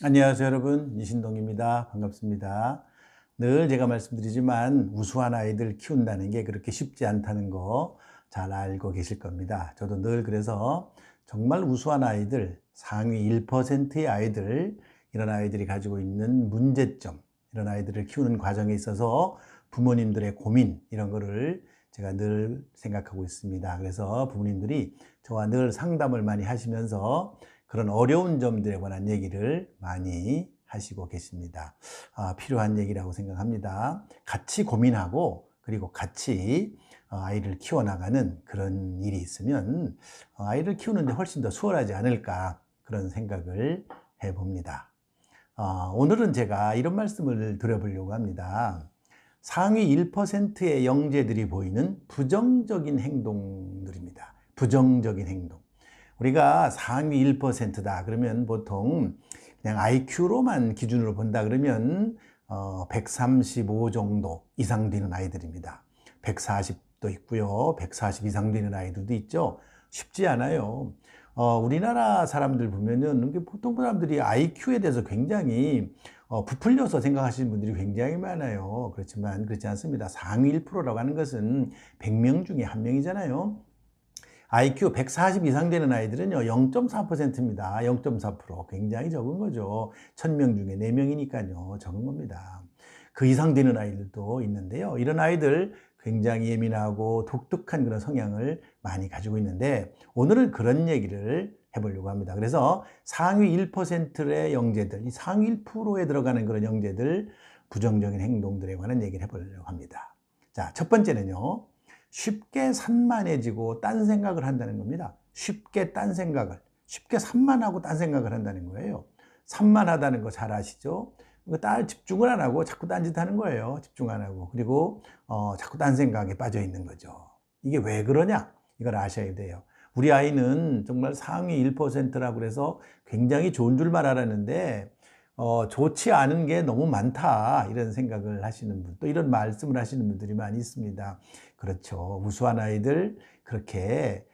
안녕하세요 여러분, 이신동입니다. 반갑습니다. 늘 제가 말씀드리지만 우수한 아이들 키운다는 게 그렇게 쉽지 않다는 거 잘 알고 계실 겁니다. 저도 늘 그래서 정말 우수한 아이들, 상위 1%의 아이들, 이런 아이들이 가지고 있는 문제점, 이런 아이들을 키우는 과정에 있어서 부모님들의 고민, 이런 거를 제가 늘 생각하고 있습니다. 그래서 부모님들이 저와 늘 상담을 많이 하시면서 그런 어려운 점들에 관한 얘기를 많이 하시고 계십니다. 필요한 얘기라고 생각합니다. 같이 고민하고 그리고 같이 아이를 키워나가는 그런 일이 있으면 아이를 키우는데 훨씬 더 수월하지 않을까, 그런 생각을 해봅니다. 오늘은 제가 이런 말씀을 드려보려고 합니다. 상위 1%의 영재들이 보이는 부정적인 행동들입니다. 부정적인 행동. 우리가 상위 1%다 그러면 보통 그냥 IQ로만 기준으로 본다 그러면 135 정도 이상 되는 아이들입니다. 140도 있고요. 140 이상 되는 아이들도 있죠. 쉽지 않아요. 우리나라 사람들 보면은 보통 사람들이 IQ에 대해서 굉장히 부풀려서 생각하시는 분들이 굉장히 많아요. 그렇지만 그렇지 않습니다. 상위 1%라고 하는 것은 100명 중에 1명이잖아요. IQ 140 이상 되는 아이들은요, 0.4%입니다. 0.4%. 굉장히 적은 거죠. 1000명 중에 4명이니까요. 적은 겁니다. 그 이상 되는 아이들도 있는데요. 이런 아이들 굉장히 예민하고 독특한 그런 성향을 많이 가지고 있는데, 오늘은 그런 얘기를 해보려고 합니다. 그래서 상위 1%의 영재들, 이 상위 1%에 들어가는 그런 영재들, 부정적인 행동들에 관한 얘기를 해보려고 합니다. 자, 첫 번째는요. 쉽게 산만해지고 딴 생각을 한다는 겁니다. 쉽게 산만하고 딴 생각을 한다는 거예요. 산만하다는 거 잘 아시죠? 딸 집중을 안 하고 자꾸 딴짓 하는 거예요. 집중 안 하고. 그리고 자꾸 딴 생각에 빠져 있는 거죠. 이게 왜 그러냐? 이걸 아셔야 돼요. 우리 아이는 정말 상위 1%라고 그래서 굉장히 좋은 줄만 알았는데 좋지 않은 게 너무 많다, 이런 생각을 하시는 분, 또 이런 말씀을 하시는 분들이 많이 있습니다. 그렇죠. 우수한 아이들, 그렇게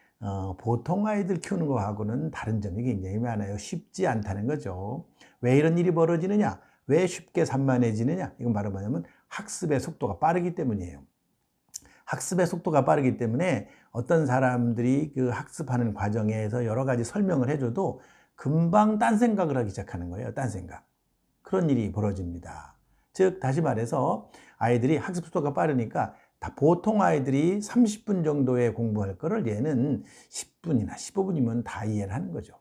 보통 아이들 키우는 거하고는 다른 점이 굉장히 많아요. 쉽지 않다는 거죠. 왜 이런 일이 벌어지느냐? 왜 쉽게 산만해지느냐? 이건 바로 뭐냐면 학습의 속도가 빠르기 때문이에요. 학습의 속도가 빠르기 때문에 어떤 사람들이 그 학습하는 과정에서 여러 가지 설명을 해줘도 금방 딴 생각을 하기 시작하는 거예요. 딴 생각. 그런 일이 벌어집니다. 즉 다시 말해서 아이들이 학습 속도가 빠르니까 보통 아이들이 30분 정도의 공부할 거를 얘는 10분이나 15분이면 다 이해를 하는 거죠.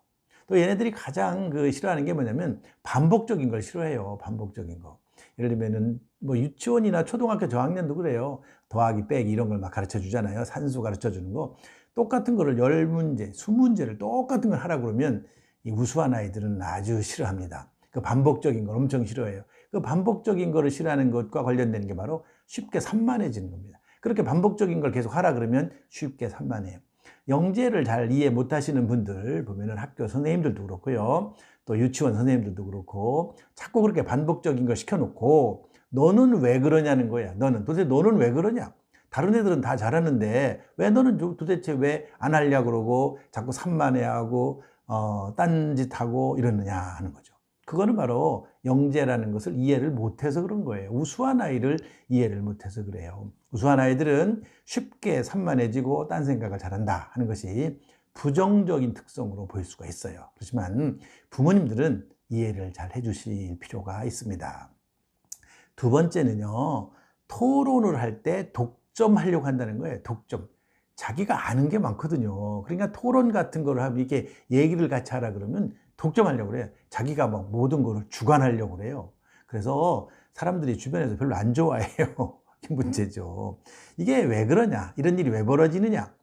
또 얘네들이 가장 싫어하는 게 뭐냐면 반복적인 걸 싫어해요. 반복적인 거. 예를 들면은 뭐 유치원이나 초등학교 저학년도 그래요. 더하기 빼기 이런 걸 막 가르쳐 주잖아요. 산수 가르쳐 주는 거. 똑같은 거를 10문제, 20문제를 똑같은 걸 하라고 그러면 이 우수한 아이들은 아주 싫어합니다. 그 반복적인 걸 엄청 싫어해요. 그 반복적인 거를 싫어하는 것과 관련된 게 바로 쉽게 산만해지는 겁니다. 그렇게 반복적인 걸 계속 하라 그러면 쉽게 산만해요. 영재를 잘 이해 못 하시는 분들 보면은 학교 선생님들도 그렇고요. 또 유치원 선생님들도 그렇고 자꾸 그렇게 반복적인 걸 시켜놓고 너는 왜 그러냐는 거야. 도대체 너는 왜 그러냐? 다른 애들은 다 잘하는데 왜 너는 도대체 왜 안 하려고 그러고 자꾸 산만해하고 딴짓하고 이러느냐 하는 거죠. 그거는 바로 영재라는 것을 이해를 못해서 그런 거예요. 우수한 아이를 이해를 못해서 그래요. 우수한 아이들은 쉽게 산만해지고 딴 생각을 잘한다 하는 것이 부정적인 특성으로 보일 수가 있어요. 그렇지만 부모님들은 이해를 잘 해주실 필요가 있습니다. 두 번째는요, 토론을 할 때 독점하려고 한다는 거예요. 독점. 자기가 아는 게 많거든요. 그러니까 토론 같은 거를 하면 이렇게 얘기를 같이 하라 그러면 독점하려고 그래요. 자기가 막 모든 거를 주관하려고 그래요. 그래서 사람들이 주변에서 별로 안 좋아해요. 이게 문제죠. 이게 왜 그러냐? 이런 일이 왜 벌어지느냐?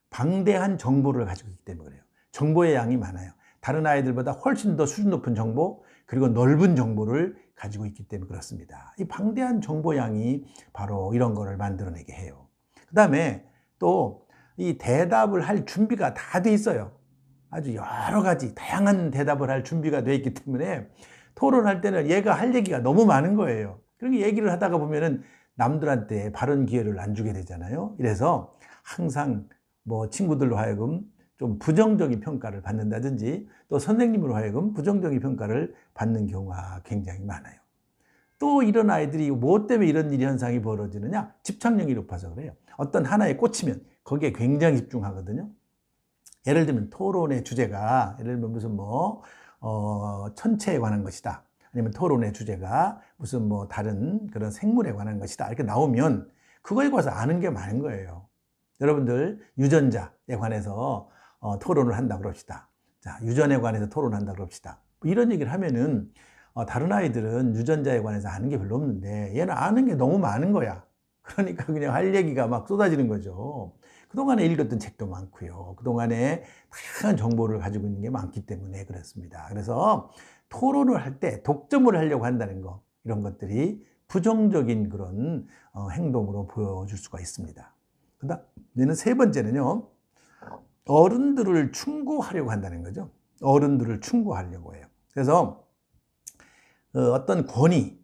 방대한 정보를 가지고 있기 때문에 그래요. 정보의 양이 많아요. 다른 아이들보다 훨씬 더 수준 높은 정보, 그리고 넓은 정보를 가지고 있기 때문에 그렇습니다. 이 방대한 정보 양이 바로 이런 거를 만들어내게 해요. 그 다음에 또 이 대답을 할 준비가 다 돼 있어요. 아주 여러 가지 다양한 대답을 할 준비가 돼 있기 때문에 토론할 때는 얘가 할 얘기가 너무 많은 거예요. 그러니 얘기를 하다가 보면은 남들한테 발언 기회를 안 주게 되잖아요. 이래서 항상 뭐 친구들로 하여금 좀 부정적인 평가를 받는다든지 또 선생님으로 하여금 부정적인 평가를 받는 경우가 굉장히 많아요. 또 이런 아이들이 무엇 때문에 이런 일 현상이 벌어지느냐? 집착력이 높아서 그래요. 어떤 하나에 꽂히면 거기에 굉장히 집중하거든요. 예를 들면 토론의 주제가 예를 들면 무슨 천체에 관한 것이다. 아니면 토론의 주제가 무슨 다른 그런 생물에 관한 것이다. 이렇게 나오면 그거에 관해서 아는 게 많은 거예요. 여러분들 유전자에 관해서 토론을 한다 그럽시다. 자, 유전에 관해서 토론한다 그럽시다. 이런 얘기를 하면은 다른 아이들은 유전자에 관해서 아는 게 별로 없는데 얘는 아는 게 너무 많은 거야. 그러니까 그냥 할 얘기가 막 쏟아지는 거죠. 그동안에 읽었던 책도 많고요. 그동안에 다양한 정보를 가지고 있는 게 많기 때문에 그렇습니다. 그래서 토론을 할 때 독점을 하려고 한다는 거, 이런 것들이 부정적인 그런 행동으로 보여줄 수가 있습니다. 그다음에는 세 번째는요, 어른들을 충고하려고 한다는 거죠. 어른들을 충고하려고 해요. 그래서 어떤 권위,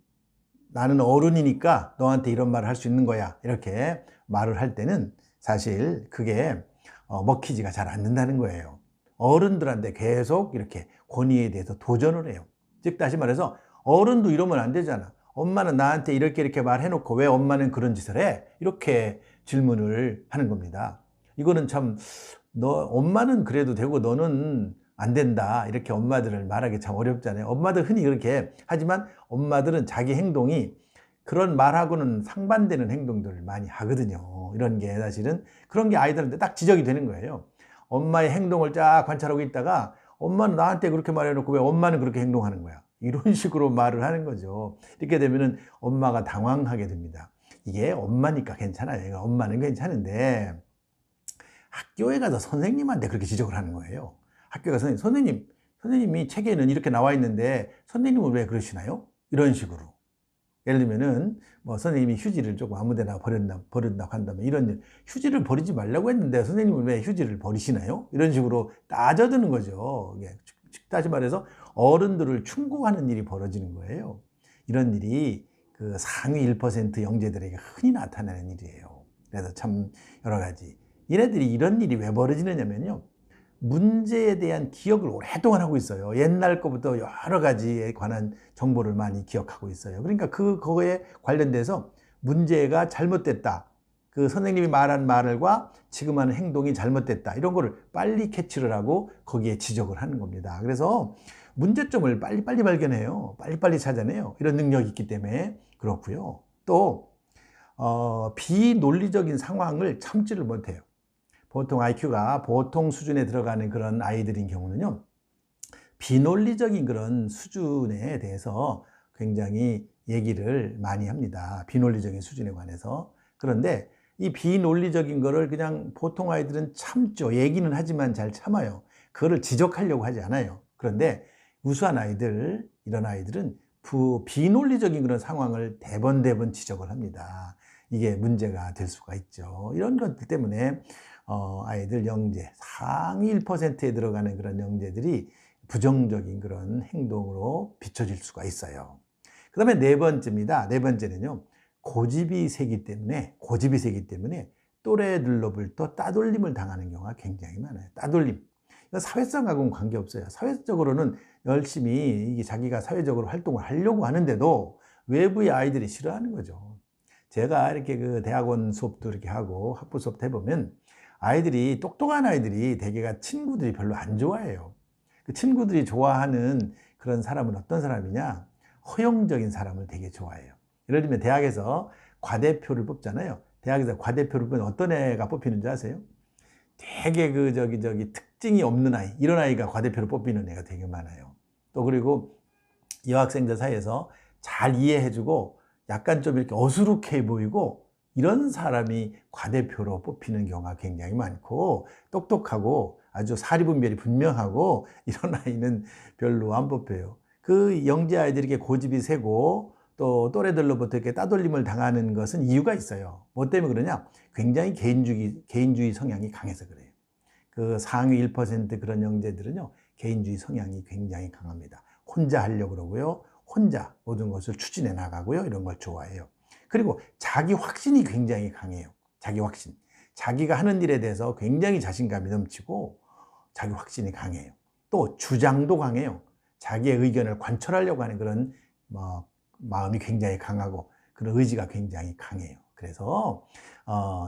나는 어른이니까 너한테 이런 말을 할 수 있는 거야, 이렇게 말을 할 때는 사실 그게 먹히지가 잘 않는다는 거예요. 어른들한테 계속 이렇게 권위에 대해서 도전을 해요. 즉 다시 말해서 어른도 이러면 안 되잖아. 엄마는 나한테 이렇게 말해놓고 왜 엄마는 그런 짓을 해? 이렇게 질문을 하는 겁니다. 이거는 참 엄마는 그래도 되고 너는 안 된다, 이렇게 엄마들을 말하기 참 어렵잖아요. 엄마들 흔히 그렇게 하지만 엄마들은 자기 행동이 그런 말하고는 상반되는 행동들을 많이 하거든요. 이런 게 사실은 그런 게 아이들한테 딱 지적이 되는 거예요. 엄마의 행동을 쫙 관찰하고 있다가 엄마는 나한테 그렇게 말해놓고 왜 엄마는 그렇게 행동하는 거야? 이런 식으로 말을 하는 거죠. 이렇게 되면은 엄마가 당황하게 됩니다. 이게 엄마니까 괜찮아요. 엄마는 괜찮은데 학교에 가서 선생님한테 그렇게 지적을 하는 거예요. 학교에 가서 선생님이 책에는 이렇게 나와 있는데 선생님은 왜 그러시나요? 이런 식으로. 예를 들면은 선생님이 휴지를 조금 아무데나 버린다고 한다면 이런, 휴지를 버리지 말라고 했는데 선생님은 왜 휴지를 버리시나요? 이런 식으로 따져드는 거죠. 다시 말해서 어른들을 충고하는 일이 벌어지는 거예요. 이런 일이 그 상위 1% 영재들에게 흔히 나타나는 일이에요. 그래서 참 여러 가지 얘네들이 이런 일이 왜 벌어지느냐면요, 문제에 대한 기억을 오랫동안 하고 있어요. 옛날 거부터 여러 가지에 관한 정보를 많이 기억하고 있어요. 그러니까 그거에 관련돼서 문제가 잘못됐다, 그 선생님이 말한 말과 지금 하는 행동이 잘못됐다, 이런 거를 빨리 캐치를 하고 거기에 지적을 하는 겁니다. 그래서 문제점을 빨리빨리 발견해요. 빨리빨리 찾아내요. 이런 능력이 있기 때문에 그렇고요. 또 비논리적인 상황을 참지를 못해요. 보통 IQ가 보통 수준에 들어가는 그런 아이들인 경우는요, 비논리적인 그런 수준에 대해서 굉장히 얘기를 많이 합니다. 비논리적인 수준에 관해서. 그런데 이 비논리적인 거를 그냥 보통 아이들은 참죠. 얘기는 하지만 잘 참아요. 그거를 지적하려고 하지 않아요. 그런데 우수한 아이들, 이런 아이들은 비논리적인 그런 상황을 대번 지적을 합니다. 이게 문제가 될 수가 있죠. 이런 것들 때문에 아이들 영재, 상위 1%에 들어가는 그런 영재들이 부정적인 그런 행동으로 비춰질 수가 있어요. 그 다음에 네 번째입니다. 네 번째는요, 고집이 세기 때문에 또래들로부터 따돌림을 당하는 경우가 굉장히 많아요. 따돌림. 사회성하고는 관계없어요. 사회적으로는 열심히 이게 자기가 사회적으로 활동을 하려고 하는데도 외부의 아이들이 싫어하는 거죠. 제가 이렇게 그 대학원 수업도 이렇게 하고 학부 수업도 해보면 아이들이, 똑똑한 아이들이 대개가 친구들이 별로 안 좋아해요. 그 친구들이 좋아하는 그런 사람은 어떤 사람이냐? 허용적인 사람을 되게 좋아해요. 예를 들면 대학에서 과대표를 뽑잖아요. 대학에서 과대표를 뽑으면 어떤 애가 뽑히는 줄 아세요? 되게 특징이 없는 아이, 이런 아이가 과대표를 뽑히는 애가 되게 많아요. 또 그리고 여학생들 사이에서 잘 이해해주고 약간 좀 이렇게 어수룩해 보이고 이런 사람이 과대표로 뽑히는 경우가 굉장히 많고, 똑똑하고 아주 사리분별이 분명하고 이런 아이는 별로 안 뽑혀요. 그 영재 아이들에게 고집이 세고 또 또래들로부터 이렇게 따돌림을 당하는 것은 이유가 있어요. 뭐 때문에 그러냐? 굉장히 개인주의 성향이 강해서 그래요. 그 상위 1% 그런 영재들은요, 개인주의 성향이 굉장히 강합니다. 혼자 하려고 그러고요, 혼자 모든 것을 추진해 나가고요, 이런 걸 좋아해요. 그리고 자기 확신이 굉장히 강해요. 자기 확신. 자기가 하는 일에 대해서 굉장히 자신감이 넘치고 자기 확신이 강해요. 또 주장도 강해요. 자기의 의견을 관철하려고 하는 그런 마음이 굉장히 강하고 그런 의지가 굉장히 강해요. 그래서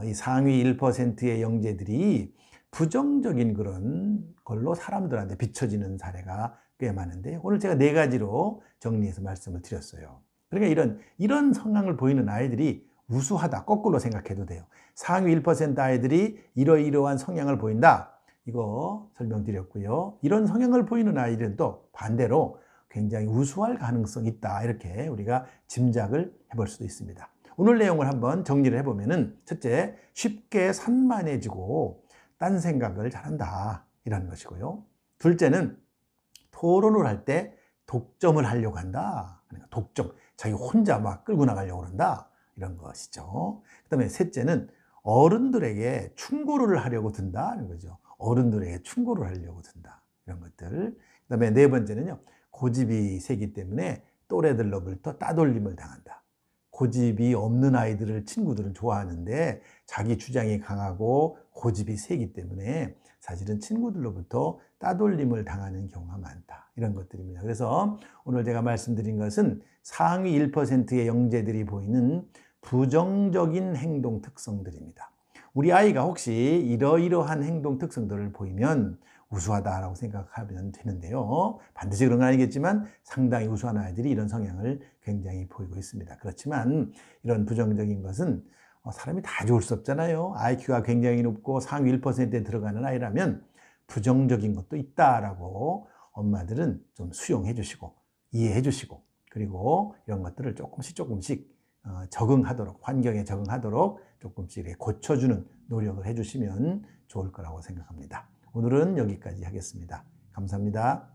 이 상위 1%의 영재들이 부정적인 그런 걸로 사람들한테 비춰지는 사례가 꽤 많은데, 오늘 제가 4가지로 정리해서 말씀을 드렸어요. 그러니까 이런 성향을 보이는 아이들이 우수하다, 거꾸로 생각해도 돼요. 상위 1% 아이들이 이러이러한 성향을 보인다, 이거 설명드렸고요. 이런 성향을 보이는 아이들은 또 반대로 굉장히 우수할 가능성이 있다, 이렇게 우리가 짐작을 해볼 수도 있습니다. 오늘 내용을 한번 정리를 해보면은, 첫째, 쉽게 산만해지고 딴 생각을 잘한다, 이라는 것이고요. 둘째는 토론을 할 때 독점을 하려고 한다. 그러니까 독점, 자기 혼자 막 끌고 나가려고 한다, 이런 것이죠. 그 다음에 셋째는 어른들에게 충고를 하려고 든다는 거죠. 어른들에게 충고를 하려고 든다, 이런 것들. 그 다음에 네 번째는요, 고집이 세기 때문에 또래들로부터 따돌림을 당한다. 고집이 없는 아이들을 친구들은 좋아하는데 자기 주장이 강하고 고집이 세기 때문에 사실은 친구들로부터 따돌림을 당하는 경우가 많다, 이런 것들입니다. 그래서 오늘 제가 말씀드린 것은 상위 1%의 영재들이 보이는 부정적인 행동 특성들입니다. 우리 아이가 혹시 이러이러한 행동 특성들을 보이면 우수하다라고 생각하면 되는데요. 반드시 그런 건 아니겠지만 상당히 우수한 아이들이 이런 성향을 굉장히 보이고 있습니다. 그렇지만 이런 부정적인 것은 사람이 다 좋을 수 없잖아요. IQ가 굉장히 높고 상위 1%에 들어가는 아이라면 부정적인 것도 있다라고 엄마들은 좀 수용해 주시고 이해해 주시고, 그리고 이런 것들을 조금씩 적응하도록, 환경에 적응하도록 조금씩 고쳐주는 노력을 해주시면 좋을 거라고 생각합니다. 오늘은 여기까지 하겠습니다. 감사합니다.